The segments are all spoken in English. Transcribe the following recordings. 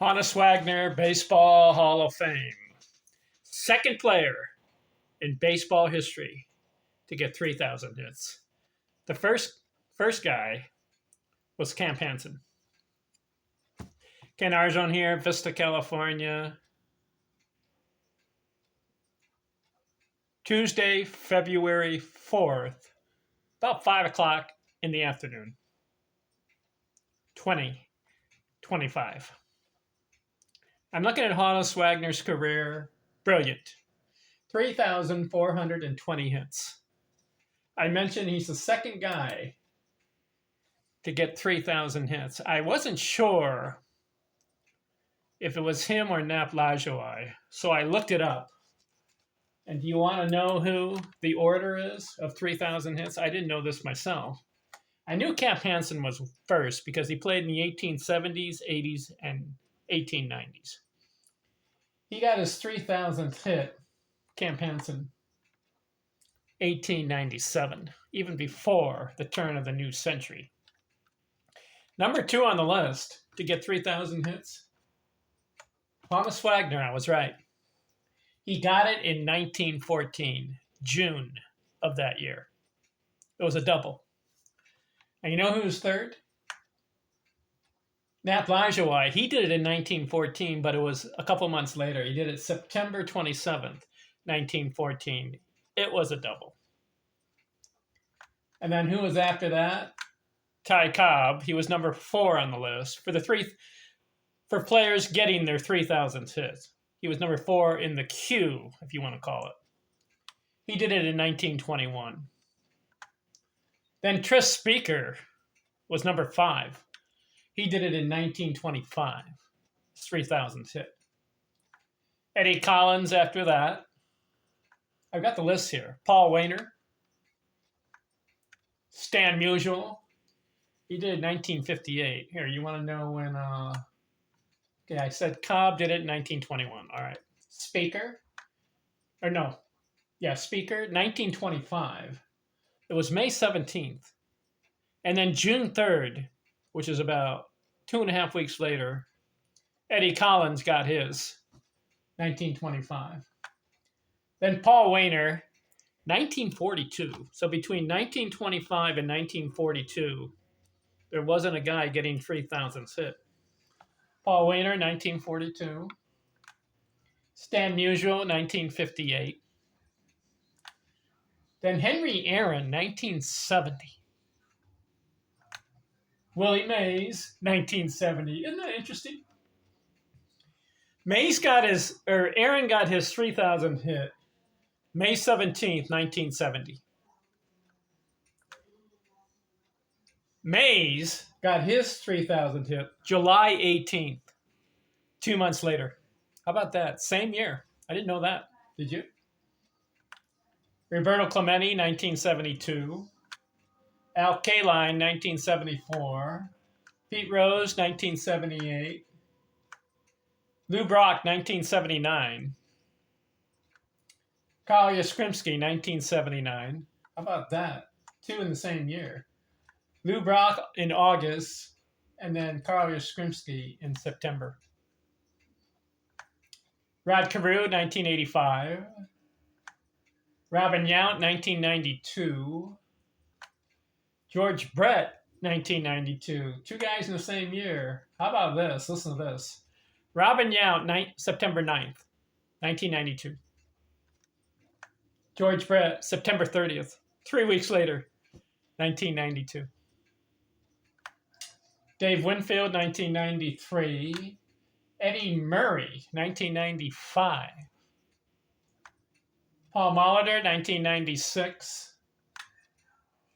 Honus Wagner, Baseball Hall of Fame. Second player in baseball history to get 3,000 hits. The first guy was Camp Hansen. Ken Arzon here, Vista, California. Tuesday, February 4th, about 5 o'clock in the afternoon. 2025. I'm looking at Honus Wagner's career. Brilliant. 3,420 hits. I mentioned he's the second guy to get 3,000 hits. I wasn't sure if it was him or Nap Lajoie, so I looked it up. And do you want to know who the order is of 3,000 hits? I didn't know this myself. I knew Camp Hansen was first because he played in the 1870s, 80s, and 1890s. He got his 3,000th hit, Camp Hansen, 1897, even before the turn of the new century. Number 2 on the list to get 3,000 hits, Honus Wagner. I was right. He got it in 1914, June of that year. It was a double. And you know who was third? Nap Lajoie. He did it in 1914, but it was a couple months later. He did it September 27th, 1914. It was a double. And then who was after that? Ty Cobb. He was number 4 on the list for players getting their 3,000th hits. He was number 4 in the queue, if you want to call it. He did it in 1921. Then Tris Speaker was number 5. He did it in 1925. 3,000th hit. Eddie Collins after that. I've got the list here. Paul Wainer. Stan Musial. He did it in 1958. Here, you want to know when... Okay, I said Cobb did it in 1921. All right. Speaker. Speaker, 1925. It was May 17th. And then June 3rd, which is about 2.5 weeks later, Eddie Collins got his, 1925. Then Paul Wainer, 1942. So between 1925 and 1942, there wasn't a guy getting 3,000 hit. Paul Wainer, 1942. Stan Musial, 1958. Then Henry Aaron, 1970. Willie Mays, 1970. Isn't that interesting? Aaron got his 3,000th hit May 17th, 1970. Mays got his 3,000th hit July 18th, 2 months later. How about that? Same year. I didn't know that. Did you? Roberto Clemente, 1972. Al Kaline, 1974. Pete Rose, 1978. Lou Brock, 1979. Carl Yastrzemski, 1979. How about that? 2 in the same year. Lou Brock in August, and then Carl Yastrzemski in September. Rod Carew, 1985. Robin Yount, 1992. George Brett, 1992. 2 guys in the same year. How about this? Listen to this. Robin Yount, September 9th, 1992. George Brett, September 30th, 3 weeks later, 1992. Dave Winfield, 1993. Eddie Murray, 1995. Paul Molitor, 1996.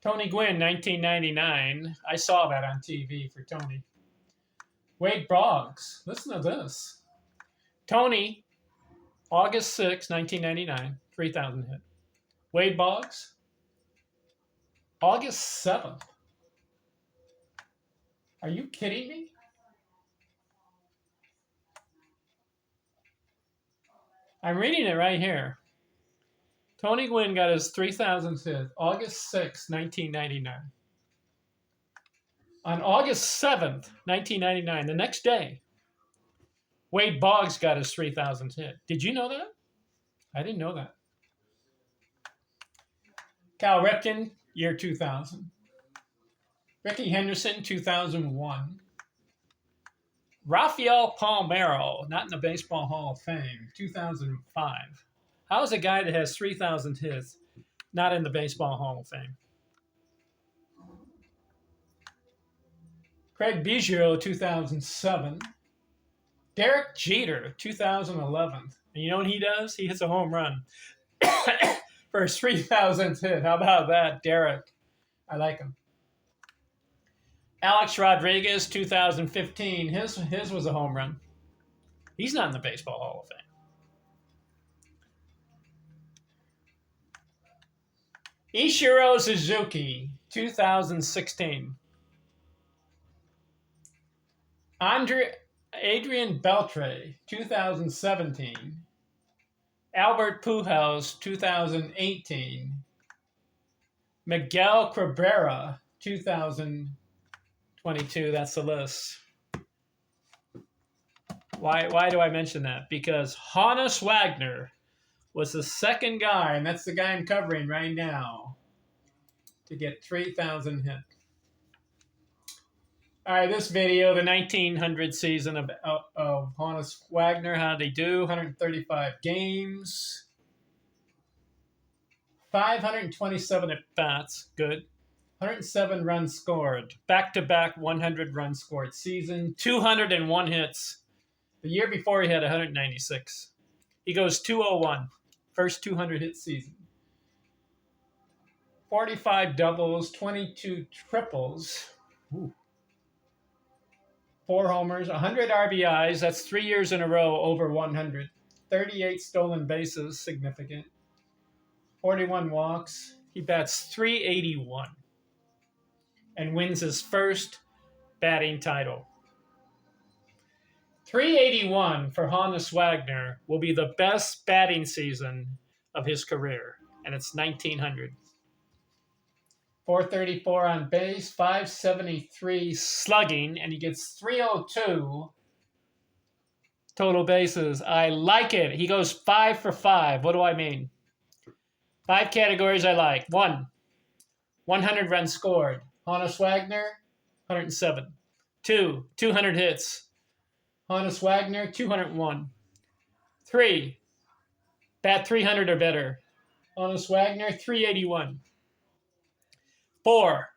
Tony Gwynn, 1999. I saw that on TV for Tony. Wade Boggs, listen to this. Tony, August 6, 1999, 3,000 hit. Wade Boggs, August 7th. Are you kidding me? I'm reading it right here. Tony Gwynn got his 3,000th hit August 6, 1999. On August 7th, 1999, the next day, Wade Boggs got his 3,000th hit. Did you know that? I didn't know that. Cal Ripken, year 2000. Ricky Henderson, 2001. Rafael Palmeiro, not in the Baseball Hall of Fame, 2005. How is a guy that has 3,000 hits not in the Baseball Hall of Fame? Craig Biggio, 2007. Derek Jeter, 2011. And you know what he does? He hits a home run for his 3,000th hit. How about that, Derek? I like him. Alex Rodriguez, 2015. His was a home run. He's not in the Baseball Hall of Fame. Ichiro Suzuki, 2016. Adrian Beltre, 2017. Albert Pujols, 2018. Miguel Cabrera, 2022. That's the list. Why do I mention that? Because Honus Wagner was the second guy, and that's the guy I'm covering right now, to get 3,000 hits. All right, this video, the 1900 season of Honus Wagner. How did he do? 135 games. 527 at-bats. Good. 107 runs scored. Back-to-back 100 runs scored season. 201 hits. The year before, he had 196. He goes 201. First 200 hit season. 45 doubles, 22 triples. Ooh. 4 homers, 100 RBIs. That's 3 years in a row over 100. 38 stolen bases, significant. 41 walks. He bats .381 and wins his first batting title. 381 for Honus Wagner will be the best batting season of his career, and it's 1900. 434 on base, 573 slugging, and he gets 302 total bases. I like it. He goes 5 for 5. What do I mean? 5 categories I like. 1, 100 runs scored. Honus Wagner, 107. 2, 200 hits. Honus Wagner, 201. 3, bat 300 or better. Honus Wagner, 381. 4,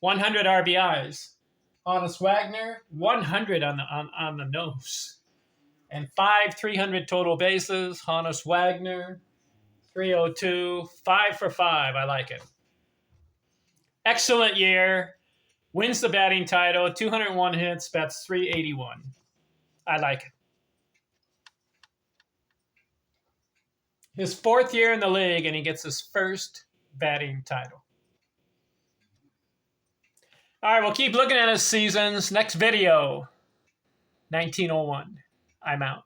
100 RBIs. Honus Wagner, 100 on the nose. And 5, 300 total bases. Honus Wagner, 302. 5 for 5. I like it. Excellent year. Wins the batting title. 201 hits. Bats 381. I like it. His 4th year in the league, and he gets his first batting title. All right, we'll keep looking at his seasons. Next video, 1901. I'm out.